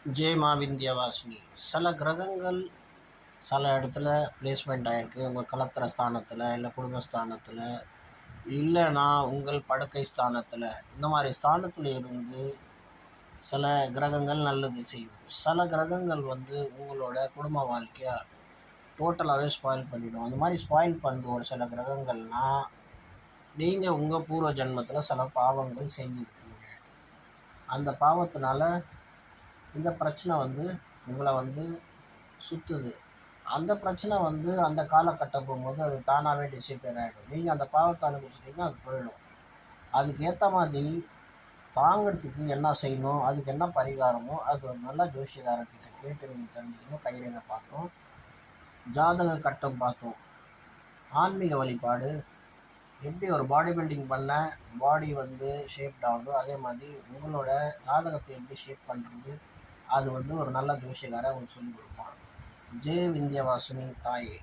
ஜெய் மா விந்தியவாசினி. சில கிரகங்கள் சில இடத்துல பிளேஸ்மெண்ட் ஆகிருக்கு. உங்கள் கலத்திர ஸ்தானத்தில், இல்லை குடும்பஸ்தானத்தில், இல்லைனா உங்கள் படுக்கை ஸ்தானத்தில், இந்த மாதிரி ஸ்தானத்தில் இருந்து சில கிரகங்கள் நல்லது செய்யும். சில கிரகங்கள் உங்களோட குடும்ப வாழ்க்கையை டோட்டலாகவே ஸ்பாயில் பண்ணிடும். அந்த மாதிரி ஸ்பாயில் பண்ணுற ஒரு சில கிரகங்கள்னால் நீங்கள் உங்கள் பூர்வ ஜென்மத்தில் சில பாவங்கள் செஞ்சுருக்கீங்க. அந்த பாவத்தினால இந்த பிரச்சனை உங்களை சுற்றுது. அந்த பிரச்சனை அந்த காலகட்டம் போகும்போது அது தானாகவே டிசிப்பேர் ஆகிடும். நீங்கள் அந்த பாவத்தை அனுபவிச்சிட்டிங்கன்னா அது போயிடும். அதுக்கு ஏற்ற மாதிரி தாங்கிறதுக்கு என்ன செய்யணும், அதுக்கு என்ன பரிகாரமோ அது ஒரு நல்ல ஜோசியக்காரர்கிட்ட கேட்டு நீங்கள் தெரிஞ்சுக்கணும். கைரேகை பார்த்தோம், ஜாதக கட்டம் பார்த்தோம், ஆன்மீக வழிபாடு, எப்படி ஒரு பாடி பில்டிங் பண்ண பாடி ஷேப்ட் ஆகுதோ அதே மாதிரி உங்களோட ஜாதகத்தை எப்படி ஷேப் பண்ணுறது அது ஒரு நல்ல ஜோசியக்காரர் அவங்க சொல்லிக் கொடுப்பான். ஜெய் விந்தியவாசினி தாயே.